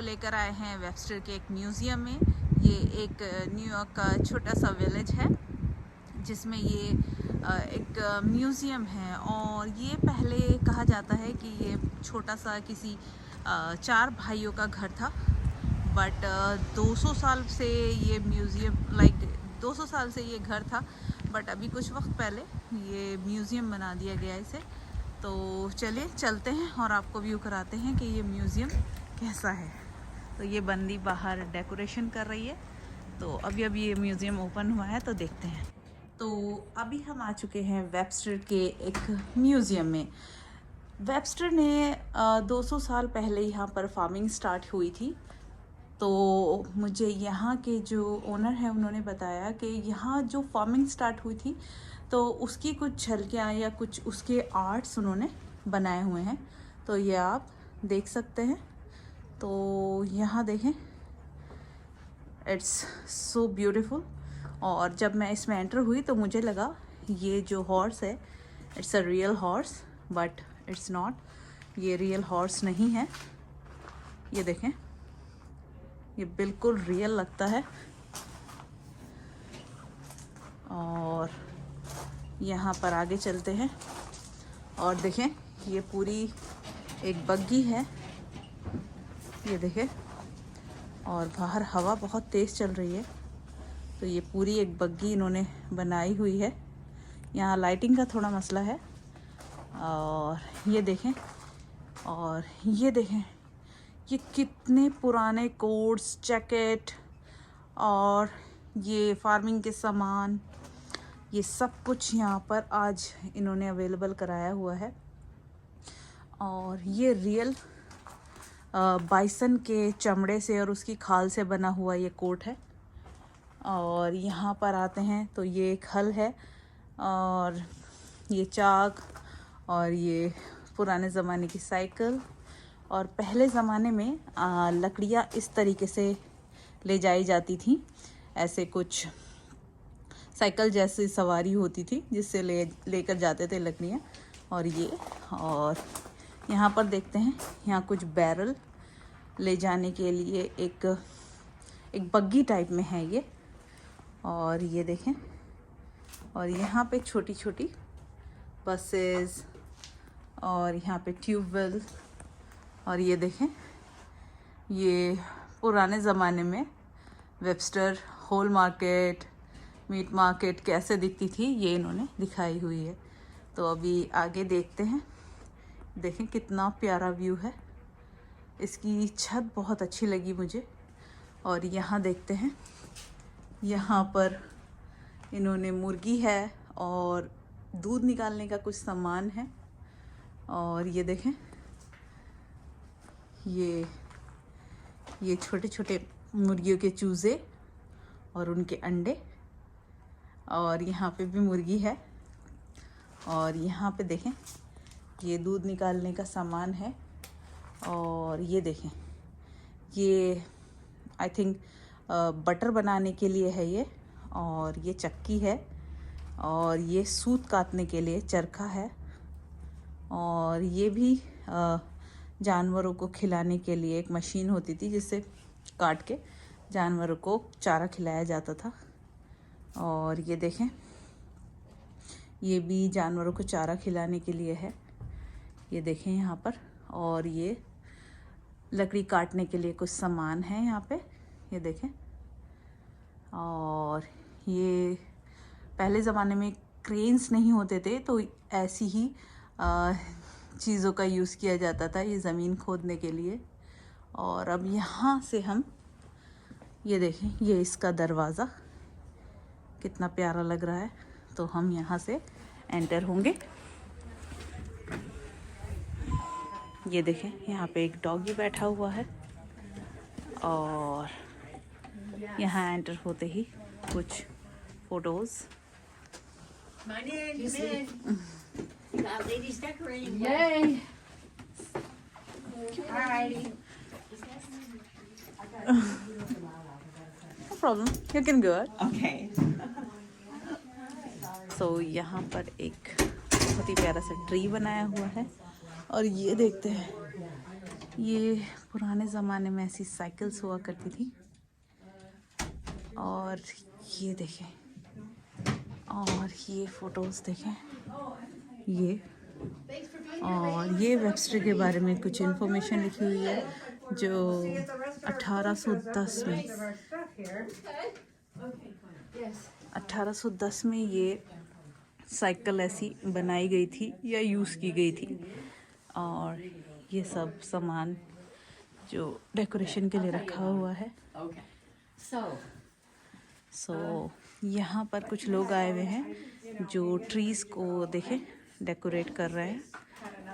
लेकर आए हैं वेबस्टर के एक म्यूज़ियम में। ये एक न्यूयॉर्क का छोटा सा विलेज है जिसमें ये एक म्यूज़ियम है। और ये पहले कहा जाता है कि ये छोटा सा किसी 4 भाइयों का घर था, बट 200 साल से ये म्यूज़ियम 200 साल से ये घर था, बट अभी कुछ वक्त पहले ये म्यूज़ियम बना दिया गया इसे। तो चलिए चलते हैं और आपको व्यू कराते हैं कि ये म्यूज़ियम कैसा है। तो ये बंदी बाहर डेकोरेशन कर रही है। तो अभी ये म्यूज़ियम ओपन हुआ है तो देखते हैं। तो अभी हम आ चुके हैं वेबस्टर के एक म्यूज़ियम में। वेबस्टर ने 200 साल पहले यहाँ पर फार्मिंग स्टार्ट हुई थी। तो मुझे यहाँ के जो ओनर हैं उन्होंने बताया कि यहाँ जो फार्मिंग स्टार्ट हुई थी तो उसकी कुछ झलकियाँ या कुछ उसके आर्ट्स उन्होंने बनाए हुए हैं। तो ये आप देख सकते हैं। तो यहाँ देखें, इट्स सो ब्यूटीफुल। और जब मैं इसमें एंटर हुई तो मुझे लगा ये जो हॉर्स है it's a real horse, but it's not. ये रियल हॉर्स नहीं है। ये देखें, ये बिल्कुल रियल लगता है। और यहाँ पर आगे चलते हैं और देखें, ये पूरी एक बग्गी है। ये देखें, और बाहर हवा बहुत तेज़ चल रही है। तो ये पूरी एक बग्गी इन्होंने बनाई हुई है। यहाँ लाइटिंग का थोड़ा मसला है। और ये देखें, और ये देखें, ये कितने पुराने कोट्स, जैकेट और ये फार्मिंग के सामान, ये सब कुछ यहाँ पर आज इन्होंने अवेलेबल कराया हुआ है। और ये रियल बाइसन के चमड़े से और उसकी खाल से बना हुआ ये कोट है। और यहाँ पर आते हैं तो ये एक हल है और ये चाक और ये पुराने ज़माने की साइकिल। और पहले ज़माने में लकड़ियाँ इस तरीके से ले जाई जाती थी। ऐसे कुछ साइकिल जैसी सवारी होती थी जिससे लेकर जाते थे लकड़ियाँ। और यहाँ पर देखते हैं, यहाँ कुछ बैरल ले जाने के लिए एक बग्गी टाइप में है ये। और ये देखें, और यहाँ पे छोटी छोटी बसेस और यहाँ पे ट्यूबवेल। और ये देखें, ये पुराने ज़माने में Webster whole market, meat market कैसे दिखती थी, ये इन्होंने दिखाई हुई है। तो अभी आगे देखते हैं। देखें कितना प्यारा व्यू है। इसकी छत बहुत अच्छी लगी मुझे। और यहाँ देखते हैं, यहाँ पर इन्होंने मुर्गी है और दूध निकालने का कुछ सामान है। और ये देखें, ये छोटे छोटे मुर्गियों के चूज़े और उनके अंडे। और यहाँ पे भी मुर्गी है। और यहाँ पे देखें, ये दूध निकालने का सामान है। और ये देखें, ये आई थिंक बटर बनाने के लिए है ये। और ये चक्की है। और ये सूत काटने के लिए चरखा है। और ये भी जानवरों को खिलाने के लिए एक मशीन होती थी जिससे काट के जानवरों को चारा खिलाया जाता था। और ये देखें, ये भी जानवरों को चारा खिलाने के लिए है। ये देखें यहाँ पर। और ये लकड़ी काटने के लिए कुछ सामान है यहाँ पे, ये देखें। और ये पहले ज़माने में क्रेन्स नहीं होते थे तो ऐसी ही चीज़ों का यूज़ किया जाता था ये ज़मीन खोदने के लिए। और अब यहाँ से हम ये देखें, ये इसका दरवाज़ा कितना प्यारा लग रहा है। तो हम यहाँ से एंटर होंगे। ये देखें, यहाँ पे एक डॉगी बैठा हुआ है। और यहाँ एंटर होते ही कुछ photos. Ladies decorating. Yay! Alrighty. No problem, you can go ahead. Okay. So यहाँ पर एक बहुत ही प्यारा सा ट्री बनाया हुआ है। और ये देखते हैं, ये पुराने ज़माने में ऐसी साइकिल्स हुआ करती थी। और ये देखें, और ये फ़ोटोज़ देखें, ये। और ये वेबस्टर के बारे में कुछ इन्फॉर्मेशन लिखी हुई है जो 1810 में ये साइकिल ऐसी बनाई गई थी या यूज़ की गई थी। और ये सब सामान जो डेकोरेशन के लिए रखा हुआ है। सो यहाँ पर कुछ लोग आए हुए हैं जो ट्रीज़ को देखें डेकोरेट कर रहे हैं।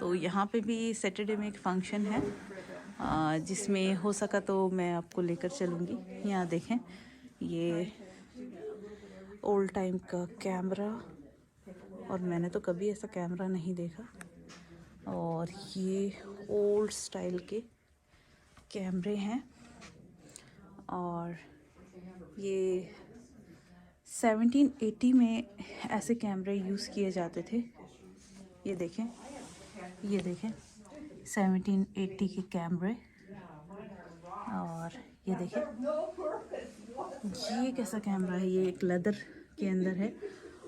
तो यहाँ पे भी सैटरडे में एक फंक्शन है जिसमें हो सका तो मैं आपको लेकर चलूँगी। यहाँ देखें, ये ओल्ड टाइम का कैमरा, और मैंने तो कभी ऐसा कैमरा नहीं देखा। और ये ओल्ड स्टाइल के कैमरे हैं। और ये 1780 में ऐसे कैमरे यूज़ किए जाते थे। ये देखें, ये देखें 1780 के कैमरे। और ये देखें, ये कैसा कैमरा है, ये एक लेदर के अंदर है।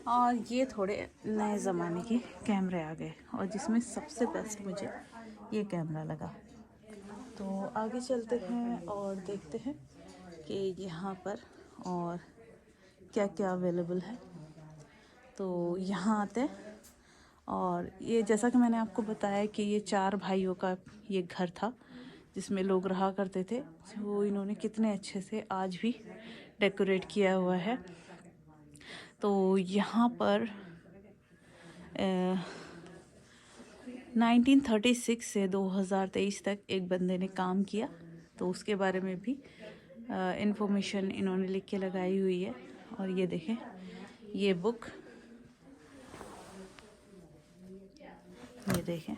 और ये थोड़े नए ज़माने के कैमरे आ गए, और जिसमें सबसे बेस्ट मुझे ये कैमरा लगा। तो आगे चलते हैं और देखते हैं कि यहाँ पर और क्या क्या अवेलेबल है। तो यहाँ आते हैं। और ये जैसा कि मैंने आपको बताया कि ये 4 भाइयों का ये घर था जिसमें लोग रहा करते थे। तो इन्होंने कितने अच्छे से आज भी डेकोरेट किया हुआ है। तो यहाँ पर 1936 से 2023 तक एक बंदे ने काम किया, तो उसके बारे में भी इंफॉर्मेशन इन्होंने लिख के लगाई हुई है। और ये देखें, ये बुक, ये देखें,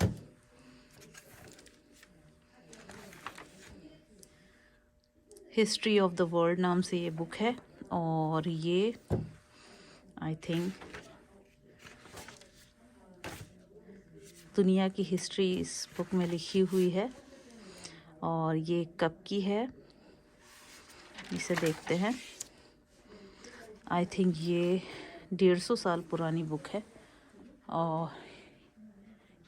हिस्ट्री ऑफ द वर्ल्ड नाम से ये बुक है। और ये आई थिंक दुनिया की हिस्ट्री इस बुक में लिखी हुई है। और ये कब की है, इसे देखते हैं। आई थिंक ये 150 साल पुरानी बुक है और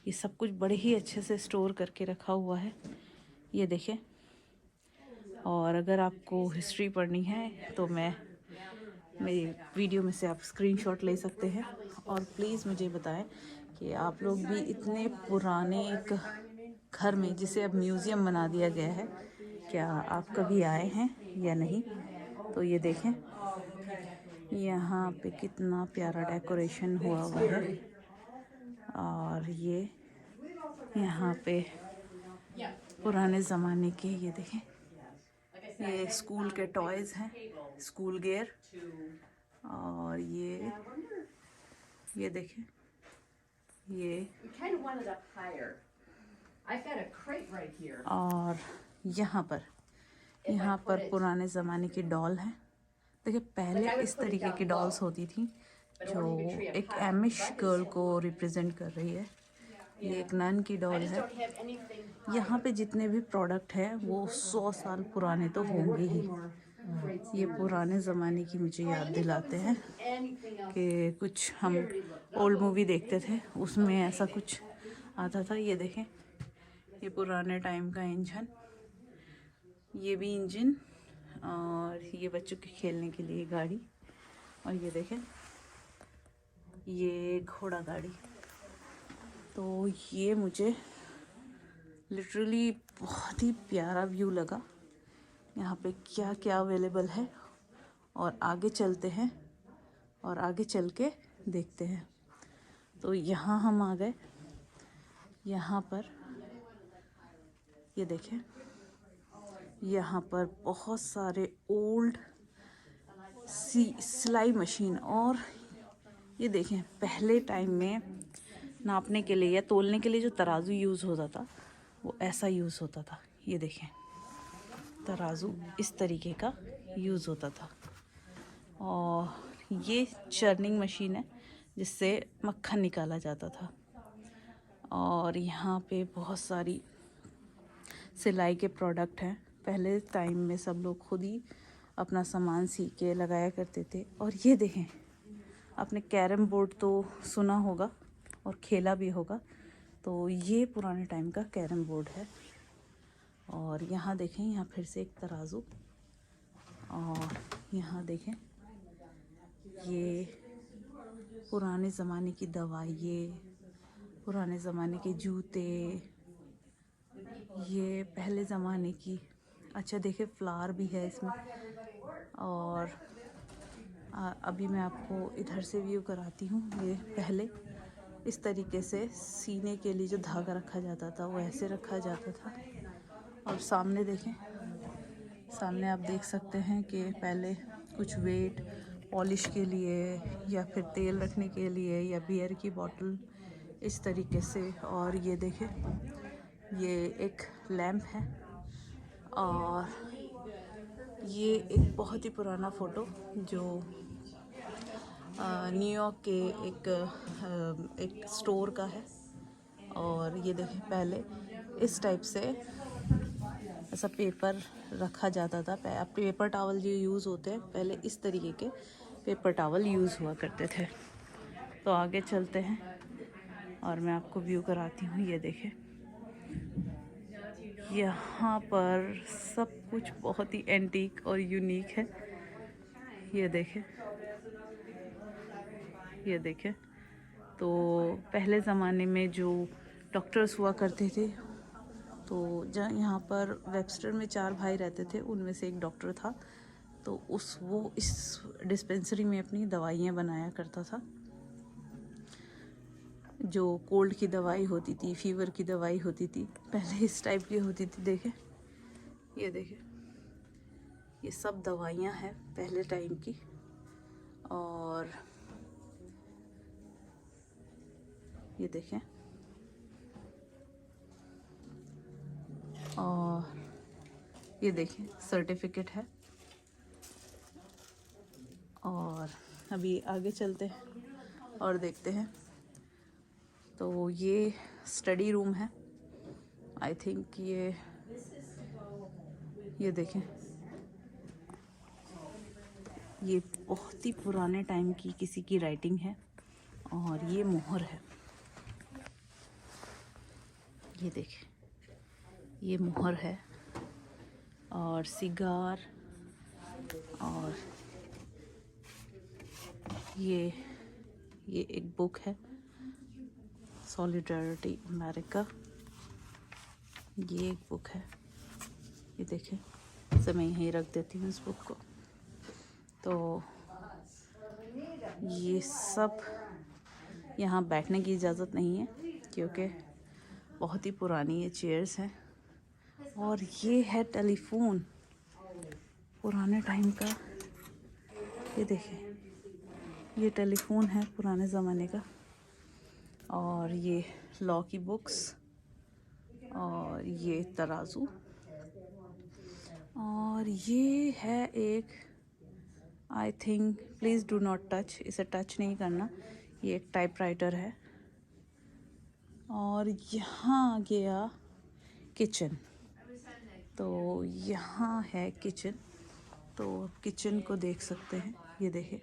ये सब कुछ बड़े ही अच्छे से स्टोर करके रखा हुआ है, ये देखें। और अगर आपको हिस्ट्री पढ़नी है तो मेरी वीडियो में से आप स्क्रीनशॉट ले सकते हैं। और प्लीज़ मुझे बताएं कि आप लोग भी इतने पुराने एक घर में, जिसे अब म्यूज़ियम बना दिया गया है, क्या आप कभी आए हैं या नहीं। तो ये देखें, यहाँ पे कितना प्यारा डेकोरेशन हुआ है। और ये यहाँ पे पुराने ज़माने के, ये देखें, ये स्कूल के टॉयज़ हैं, स्कूल गियर। और ये देखें, ये और यहाँ पर पुराने ज़माने की डॉल हैं। देखिए, पहले इस तरीके की डॉल्स होती थी जो एक एमिश गर्ल को रिप्रेजेंट कर रही है। ये एक नन की डॉल है। यहाँ पे जितने भी प्रोडक्ट हैं वो 100 साल पुराने तो होंगे ही। ये पुराने ज़माने की मुझे याद दिलाते हैं कि कुछ हम ओल्ड मूवी देखते थे, उसमें ऐसा कुछ आता था। ये देखें, ये पुराने टाइम का इंजन, ये भी इंजन, और ये बच्चों के खेलने के लिए गाड़ी। और ये देखें, ये घोड़ा गाड़ी। तो ये मुझे लिटरली बहुत ही प्यारा व्यू लगा। यहाँ पे क्या क्या अवेलेबल है, और आगे चलते हैं और आगे चल के देखते हैं। तो यहाँ हम आ गए। यहाँ पर ये देखें, यहाँ पर बहुत सारे ओल्ड सिलाई मशीन। और ये देखें, पहले टाइम में नापने के लिए या तोलने के लिए जो तराजू यूज़ होता था वो ऐसा यूज़ होता था। ये देखें, तराजू इस तरीके का यूज़ होता था। और ये चर्निंग मशीन है जिससे मक्खन निकाला जाता था। और यहाँ पे बहुत सारी सिलाई के प्रोडक्ट हैं। पहले टाइम में सब लोग खुद ही अपना सामान सी के लगाया करते थे। और ये देखें, आपने कैरम बोर्ड तो सुना होगा और खेला भी होगा, तो ये पुराने टाइम का कैरम बोर्ड है। और यहाँ देखें, यहाँ फिर से एक तराजू। और यहाँ देखें, ये पुराने ज़माने की दवाइयाँ, पुराने ज़माने के जूते, ये पहले ज़माने की। अच्छा देखें, फ्लावर भी है इसमें। और अभी मैं आपको इधर से व्यू कराती हूँ। ये पहले इस तरीके से सीने के लिए जो धागा रखा जाता था वो ऐसे रखा जाता था। और सामने देखें, सामने आप देख सकते हैं कि पहले कुछ वेट पॉलिश के लिए या फिर तेल रखने के लिए या बियर की बोतल, इस तरीके से। और ये देखें, ये एक लैंप है। और ये एक बहुत ही पुराना फ़ोटो जो न्यूयॉर्क के एक स्टोर का है। और ये देखें, पहले इस टाइप से ऐसा पेपर रखा जाता था। पेपर टॉवल जो यूज़ होते हैं, पहले इस तरीके के पेपर टॉवल यूज़ हुआ करते थे। तो आगे चलते हैं और मैं आपको व्यू कराती हूँ। ये देखें, यहाँ पर सब कुछ बहुत ही एंटीक और यूनिक है। ये देखें, ये देखें। तो पहले ज़माने में जो डॉक्टर्स हुआ करते थे, तो जहाँ यहाँ पर वेबस्टर में 4 भाई रहते थे, उनमें से एक डॉक्टर था। तो वो इस डिस्पेंसरी में अपनी दवाइयाँ बनाया करता था। जो कोल्ड की दवाई होती थी, फीवर की दवाई होती थी, पहले इस टाइप की होती थी। देखें, ये देखें, ये सब दवाइयाँ हैं पहले टाइम की। और ये देखें, और ये देखें, सर्टिफिकेट है। और अभी आगे चलते हैं और देखते हैं। तो ये स्टडी रूम है, आई थिंक। ये देखें, ये बहुत ही पुराने टाइम की किसी की राइटिंग है और ये मोहर है। ये देखें, ये मोहर है और सिगार, और ये एक बुक है, सॉलिडारिटी अमेरिका। ये एक बुक है, ये देखें। इसे मैं यहीं रख देती हूँ इस बुक को। तो ये सब यहाँ बैठने की इजाज़त नहीं है क्योंकि बहुत ही पुरानी ये चेयर्स हैं। और ये है टेलीफोन, पुराने टाइम का। ये देखें, ये टेलीफोन है पुराने ज़माने का। और ये लॉ की बुक्स, और ये तराजू, और ये है एक, I think, please do not touch, इसे टच नहीं करना। ये एक टाइपराइटर है। और यहाँ गया किचन, तो यहाँ है किचन। तो किचन को देख सकते हैं, ये देखें।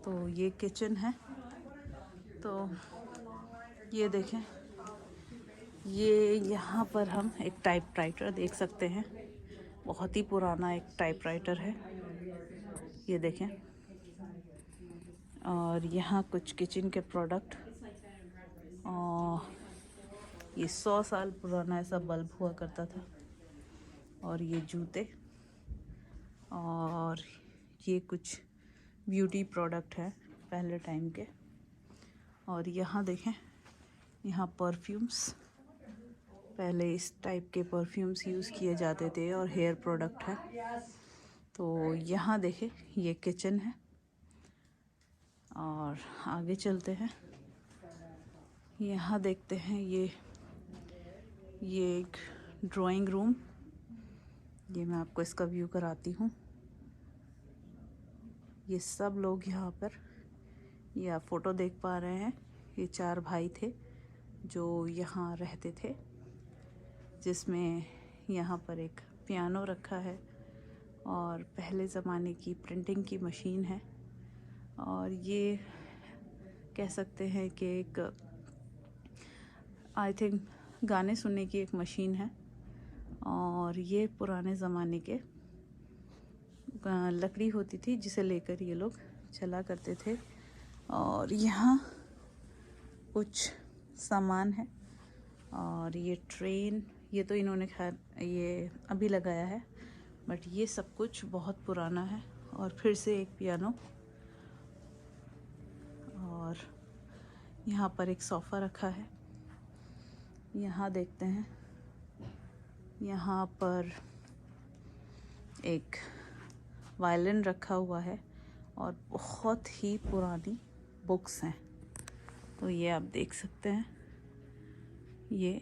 तो ये किचन है। तो ये देखें, ये यहाँ पर हम एक टाइपराइटर देख सकते हैं। बहुत ही पुराना एक टाइपराइटर है, ये देखें। और यहाँ कुछ किचन के प्रोडक्ट, और ये 100 साल पुराना ऐसा बल्ब हुआ करता था। और ये जूते, और ये कुछ ब्यूटी प्रोडक्ट है पहले टाइम के। और यहाँ देखें, यहाँ परफ्यूम्स, पहले इस टाइप के परफ्यूम्स यूज़ किए जाते थे, और हेयर प्रोडक्ट है। तो यहाँ देखें, ये किचन है। और आगे चलते हैं, यहाँ देखते हैं, ये एक ड्राइंग रूम। ये मैं आपको इसका व्यू कराती हूँ। ये सब लोग यहाँ पर, ये आप फ़ोटो देख पा रहे हैं, ये 4 भाई थे जो यहाँ रहते थे, जिसमें यहाँ पर एक पियानो रखा है, और पहले ज़माने की प्रिंटिंग की मशीन है। और ये कह सकते हैं कि एक, आई थिंक, गाने सुनने की एक मशीन है। और ये पुराने ज़माने के लकड़ी होती थी जिसे लेकर ये लोग चला करते थे। और यहाँ कुछ सामान है। और ये ट्रेन, ये तो इन्होंने खैर ये अभी लगाया है, बट ये सब कुछ बहुत पुराना है। और फिर से एक पियानो, और यहाँ पर एक सोफ़ा रखा है। यहाँ देखते हैं, यहाँ पर एक वायलिन रखा हुआ है, और बहुत ही पुरानी बुक्स हैं। तो ये आप देख सकते हैं ये।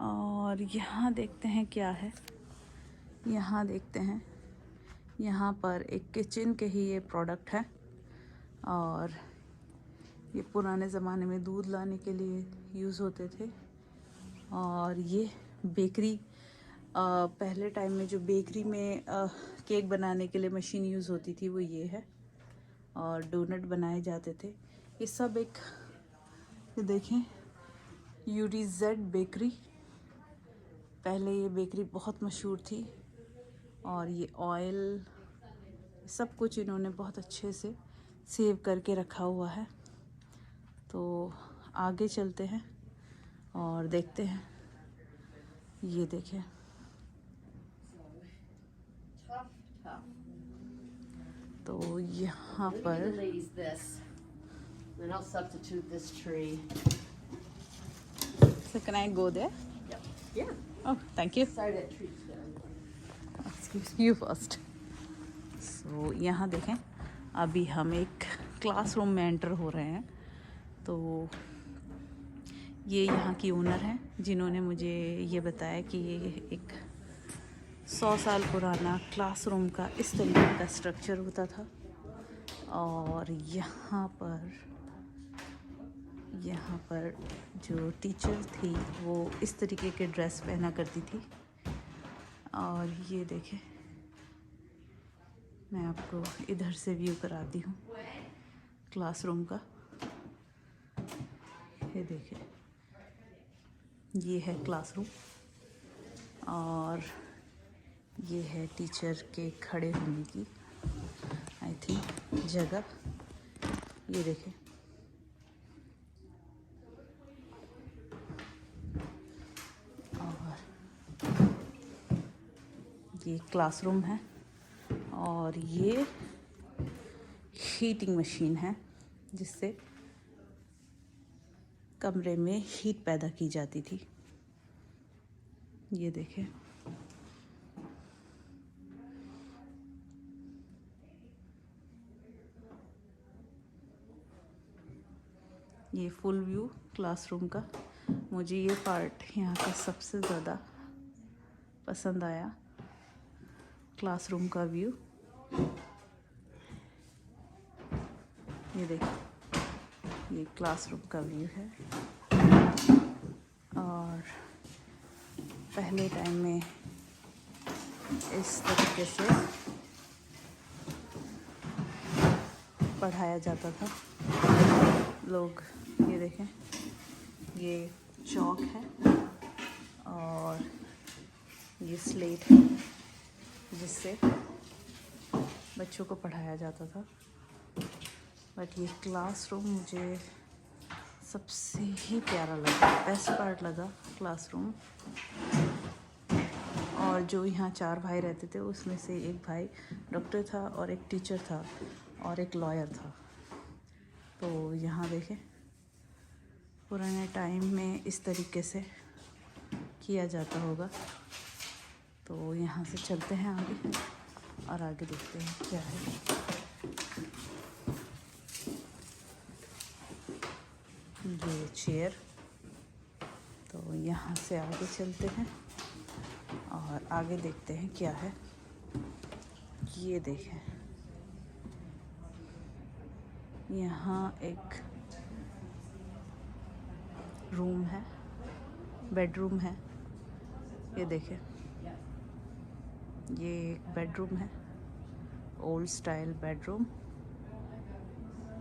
और यहाँ देखते हैं क्या है, यहाँ देखते हैं, यहाँ पर एक किचन के ही ये प्रोडक्ट है। और ये पुराने ज़माने में दूध लाने के लिए यूज़ होते थे। और ये बेकरी, पहले टाइम में जो बेकरी में केक बनाने के लिए मशीन यूज़ होती थी वो ये है। और डोनट बनाए जाते थे। ये सब एक, ये देखें, UDZ बेकरी, पहले ये बेकरी बहुत मशहूर थी। और ये ऑयल, सब कुछ इन्होंने बहुत अच्छे से सेव करके रखा हुआ है। तो आगे चलते हैं और देखते हैं। ये देखें, तो यहाँ पर Then I'll substitute this tree. So can I go there? Yep. Yeah. Oh, thank you. Sorry that tree's there. Excuse you first. So यहाँ देखें, अभी हम एक क्लासरूम में एंटर हो रहे हैं। तो ये यहाँ की ओनर हैं जिन्होंने मुझे ये बताया कि ये एक 100 साल पुराना क्लासरूम का इस तरीके का स्ट्रक्चर होता था। और यहाँ पर जो टीचर थी वो इस तरीके के ड्रेस पहना करती थी। और ये देखें, मैं आपको इधर से व्यू कराती हूँ क्लासरूम का। ये देखिए, ये है क्लासरूम और ये है टीचर के खड़े होने की आई थिंक जगह। ये देखें, और ये क्लासरूम है और ये हीटिंग मशीन है जिससे कमरे में हीट पैदा की जाती थी। ये देखें, ये फुल व्यू क्लासरूम का। मुझे ये पार्ट यहाँ का सबसे ज़्यादा पसंद आया, क्लासरूम का व्यू। ये देखिए, ये क्लासरूम का व्यू है और पहले टाइम में इस तरीके से पढ़ाया जाता था लोग। ये देखें, ये चौक है और ये स्लेट है जिससे बच्चों को पढ़ाया जाता था। बट ये क्लासरूम मुझे सबसे ही प्यारा लगा, बेस्ट पार्ट लगा क्लासरूम। और जो यहाँ 4 भाई रहते थे उसमें से एक भाई डॉक्टर था और एक टीचर था और एक लॉयर था। तो यहाँ देखें, पुराने टाइम में इस तरीके से किया जाता होगा। तो यहाँ से चलते हैं आगे और आगे देखते हैं क्या है। ये चेयर, तो यहाँ से आगे चलते हैं और आगे देखते हैं क्या है। ये देखें, यहाँ एक रूम है, बेडरूम है। ये देखें, ये एक बेडरूम है, ओल्ड स्टाइल बेडरूम,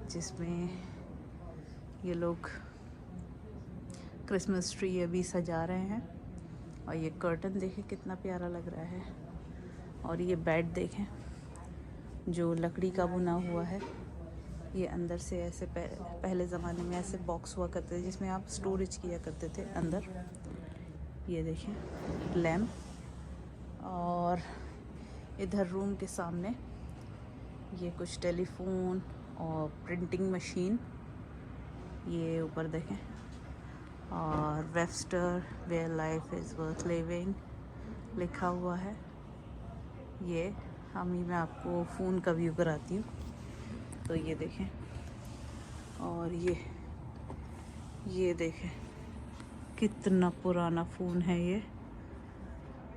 जिसमें ये लोग क्रिसमस ट्री अभी सजा रहे हैं। और ये कर्टन देखें कितना प्यारा लग रहा है। और ये बेड देखें जो लकड़ी का बुना हुआ है। ये अंदर से ऐसे पहले ज़माने में ऐसे बॉक्स हुआ करते थे जिसमें आप स्टोरेज किया करते थे अंदर। ये देखें लैम्प। और इधर रूम के सामने ये कुछ टेलीफोन और प्रिंटिंग मशीन, ये ऊपर देखें। और Webster where life is worth living लिखा हुआ है। ये मैं आपको फ़ोन का व्यू कराती हूँ। तो ये देखें, और ये देखें कितना पुराना फ़ोन है। ये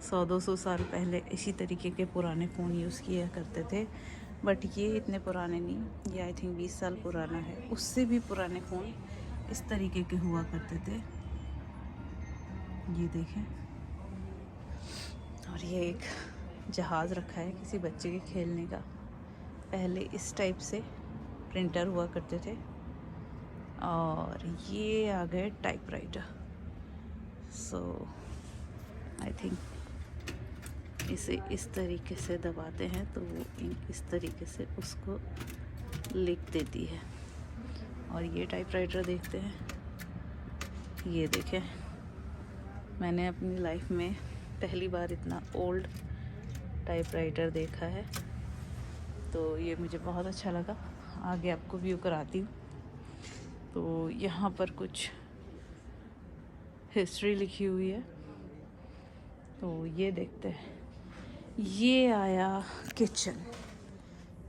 100-200 साल पहले इसी तरीके के पुराने फ़ोन यूज़ किया करते थे। बट ये इतने पुराने नहीं, ये आई थिंक 20 साल पुराना है। उससे भी पुराने फ़ोन इस तरीके के हुआ करते थे। ये देखें, और ये एक जहाज़ रखा है किसी बच्चे के खेलने का। पहले इस टाइप से प्रिंटर हुआ करते थे। और ये आ गए टाइपराइटर। सो आई थिंक इसे इस तरीके से दबाते हैं तो वो इस तरीके से उसको लिख देती है। और ये टाइपराइटर देखते हैं। ये देखें, मैंने अपनी लाइफ में पहली बार इतना ओल्ड टाइपराइटर देखा है। तो ये मुझे बहुत अच्छा लगा। आगे आपको व्यू कराती हूँ। तो यहाँ पर कुछ हिस्ट्री लिखी हुई है। तो ये देखते हैं। ये आया किचन,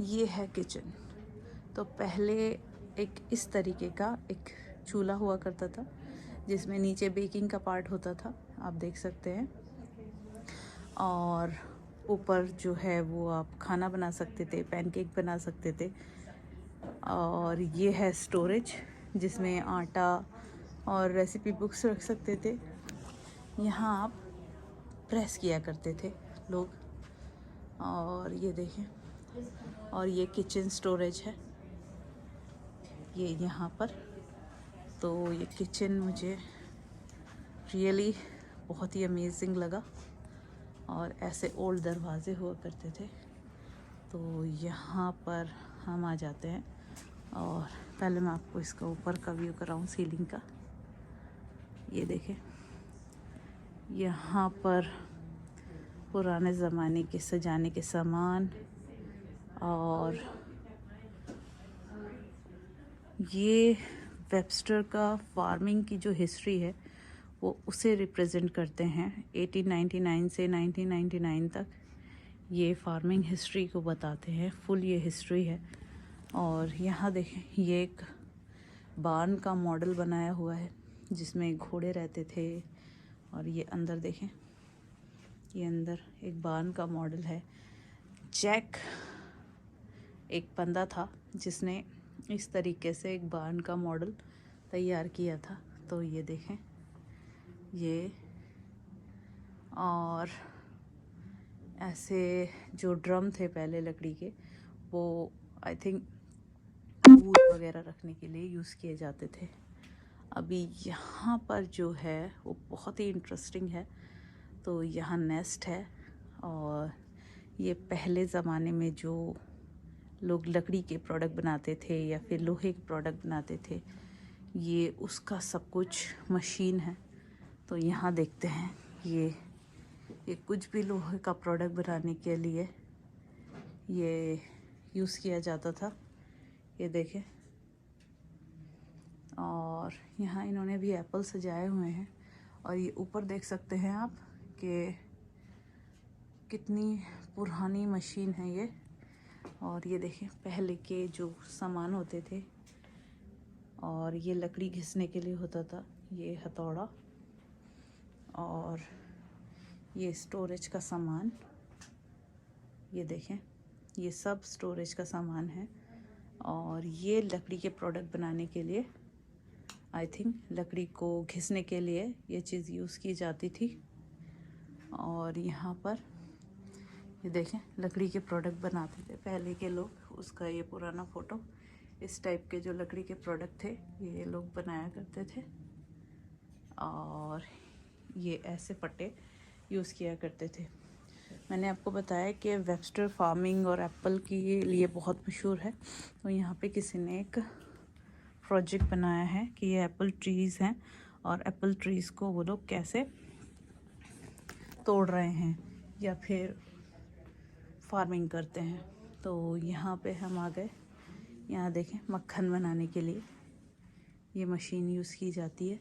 ये है किचन। तो पहले एक इस तरीके का एक चूल्हा हुआ करता था जिसमें नीचे बेकिंग का पार्ट होता था, आप देख सकते हैं। और ऊपर जो है वो आप खाना बना सकते थे, पैनकेक बना सकते थे। और ये है स्टोरेज जिसमें आटा और रेसिपी बुक्स रख सकते थे। यहाँ आप प्रेस किया करते थे लोग। और ये देखें, और ये किचन स्टोरेज है ये यहाँ पर। तो ये किचन मुझे रियली बहुत ही अमेजिंग लगा। और ऐसे ओल्ड दरवाजे हुआ करते थे। तो यहाँ पर हम आ जाते हैं और पहले मैं आपको इसका ऊपर का व्यू कराऊँ सीलिंग का। ये देखें, यहाँ पर पुराने ज़माने के सजाने के सामान, और ये वेबस्टर का फार्मिंग की जो हिस्ट्री है वो उसे रिप्रेजेंट करते हैं। 1899 से 1999 तक ये फार्मिंग हिस्ट्री को बताते हैं, फुल ये हिस्ट्री है। और यहाँ देखें, ये एक बार्न का मॉडल बनाया हुआ है जिसमें घोड़े रहते थे। और ये अंदर देखें, ये अंदर एक बार्न का मॉडल है। जैक एक बंदा था जिसने इस तरीके से एक बार्न का मॉडल तैयार किया था। तो ये देखें ये, और ऐसे जो ड्रम थे पहले लकड़ी के, वो आई थिंक दूध वगैरह रखने के लिए यूज़ किए जाते थे। अभी यहाँ पर जो है वो बहुत ही इंटरेस्टिंग है। तो यहाँ नेस्ट है, और ये पहले ज़माने में जो लोग लकड़ी के प्रोडक्ट बनाते थे या फिर लोहे के प्रोडक्ट बनाते थे, ये उसका सब कुछ मशीन है। तो यहाँ देखते हैं ये कुछ भी लोहे का प्रोडक्ट बनाने के लिए ये यूज़ किया जाता था। ये देखें, और यहाँ इन्होंने भी एप्पल सजाए हुए हैं। और ये ऊपर देख सकते हैं आप कि कितनी पुरानी मशीन है ये। और ये देखें पहले के जो सामान होते थे, और ये लकड़ी घिसने के लिए होता था, ये हथौड़ा, और ये स्टोरेज का सामान। ये देखें, ये सब स्टोरेज का सामान है। और ये लकड़ी के प्रोडक्ट बनाने के लिए, आई थिंक लकड़ी को घिसने के लिए ये चीज़ यूज़ की जाती थी। और यहाँ पर ये देखें, लकड़ी के प्रोडक्ट बनाते थे पहले के लोग। उसका ये पुराना फ़ोटो, इस टाइप के जो लकड़ी के प्रोडक्ट थे ये लोग बनाया करते थे। और ये ऐसे पट्टे यूज़ किया करते थे। मैंने आपको बताया कि वेबस्टर फार्मिंग और एप्पल के लिए बहुत मशहूर है। तो यहाँ पे किसी ने एक प्रोजेक्ट बनाया है कि ये एप्पल ट्रीज़ हैं, और एप्पल ट्रीज़ को वो लोग कैसे तोड़ रहे हैं या फिर फार्मिंग करते हैं। तो यहाँ पे हम आ गए। यहाँ देखें, मक्खन बनाने के लिए ये मशीन यूज़ की जाती है,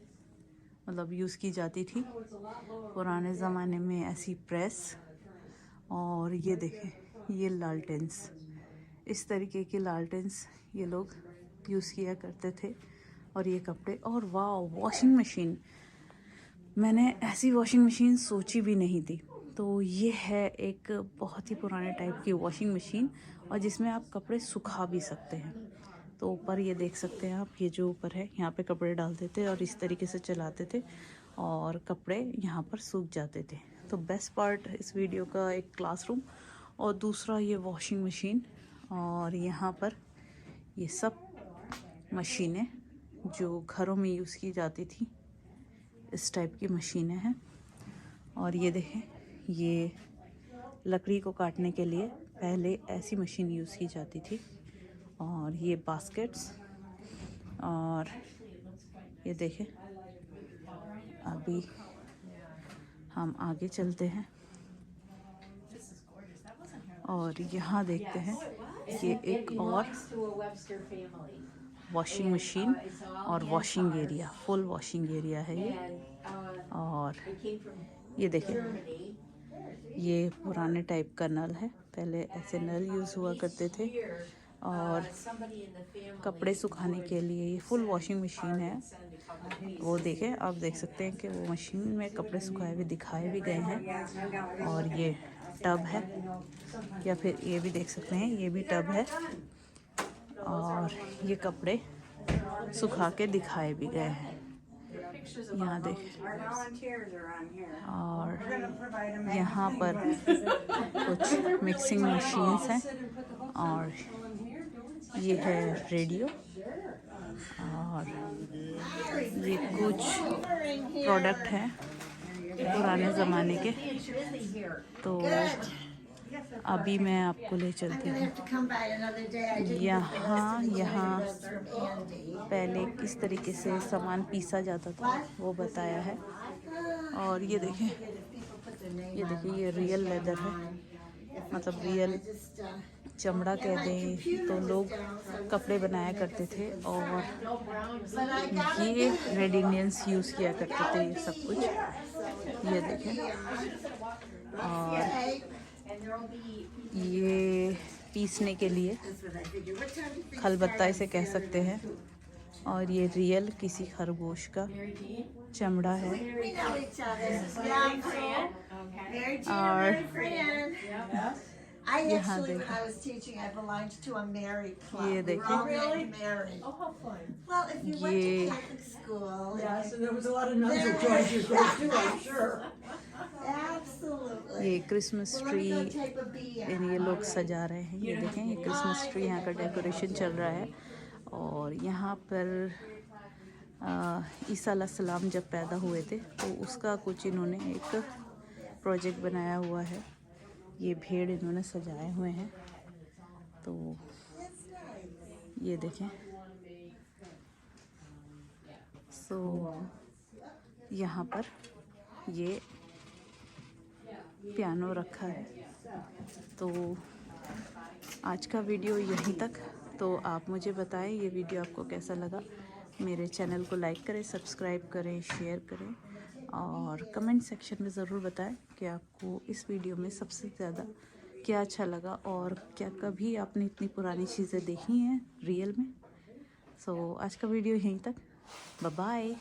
मतलब यूज़ की जाती थी पुराने ज़माने में, ऐसी प्रेस। और ये देखें, ये लालटेन्स, इस तरीके के लालटेन्स ये लोग यूज़ किया करते थे। और ये कपड़े, और वाह, वॉशिंग मशीन, मैंने ऐसी वॉशिंग मशीन सोची भी नहीं थी। तो ये है एक बहुत ही पुराने टाइप की वॉशिंग मशीन, और जिसमें आप कपड़े सुखा भी सकते हैं। तो ऊपर ये देख सकते हैं आप, ये जो ऊपर है, यहाँ पे कपड़े डालते थे और इस तरीके से चलाते थे, और कपड़े यहाँ पर सूख जाते थे। तो बेस्ट पार्ट इस वीडियो का एक क्लासरूम, और दूसरा ये वॉशिंग मशीन। और यहाँ पर ये सब मशीनें जो घरों में यूज़ की जाती थी, इस टाइप की मशीनें हैं। और ये देखें, ये लकड़ी को काटने के लिए पहले ऐसी मशीन यूज़ की जाती थी। और ये बास्केट्स, और ये देखें, अभी हम आगे चलते हैं और यहाँ देखते हैं ये एक और वॉशिंग मशीन और washing area, full washing area है ये। और ये देखें, ये पुराने टाइप का नल है, पहले ऐसे नल यूज़ हुआ करते थे। और कपड़े सुखाने के लिए ये फुल वॉशिंग मशीन है। वो देखें, आप देख सकते हैं कि वो मशीन में कपड़े सुखाए हुए दिखाए भी गए हैं। और ये टब है, या फिर ये भी देख सकते हैं, ये भी टब है, और ये कपड़े सुखा के दिखाए भी गए हैं। यहाँ देखें, Our volunteers are on here. और We're gonna provide them यहाँ पर कुछ मिक्सिंग मशीन्स हैं और ये है रेडियो और ये कुछ प्रोडक्ट हैं पुराने ज़माने के। तो अभी मैं आपको ले चलती हूँ यहाँ पहले किस तरीके से सामान पीसा जाता था वो बताया है। और ये देखें, ये रियल लेदर है, मतलब रियल चमड़ा कह दें तो लोग कपड़े बनाया करते थे और ये रेड इंडियंस यूज़ किया करते थे ये सब कुछ। ये देखें, और ये पीसने के लिए खलबत्ता इसे कह सकते हैं। और ये रियल किसी खरगोश का चमड़ा है। और यहाँ देखें, ये देखें, ये ये क्रिसमस ट्री ये लोग सजा रहे हैं। ये देखें, ये क्रिसमस ट्री यहाँ का डेकोरेशन चल रहा है। और यहाँ पर ईसा अलैहिस्सलाम जब पैदा हुए थे तो उसका कुछ इन्होंने एक प्रोजेक्ट बनाया हुआ है। ये भेड़ इन्होंने सजाए हुए हैं। तो ये देखें, यहाँ पर ये पियानो रखा है। तो आज का वीडियो यहीं तक। तो आप मुझे बताएं ये वीडियो आपको कैसा लगा। मेरे चैनल को लाइक करें, सब्सक्राइब करें, शेयर करें और कमेंट सेक्शन में ज़रूर बताएं कि आपको इस वीडियो में सबसे ज़्यादा क्या अच्छा लगा और क्या कभी आपने इतनी पुरानी चीज़ें देखी हैं रियल में। सो आज का वीडियो यहीं तक। Bye bye.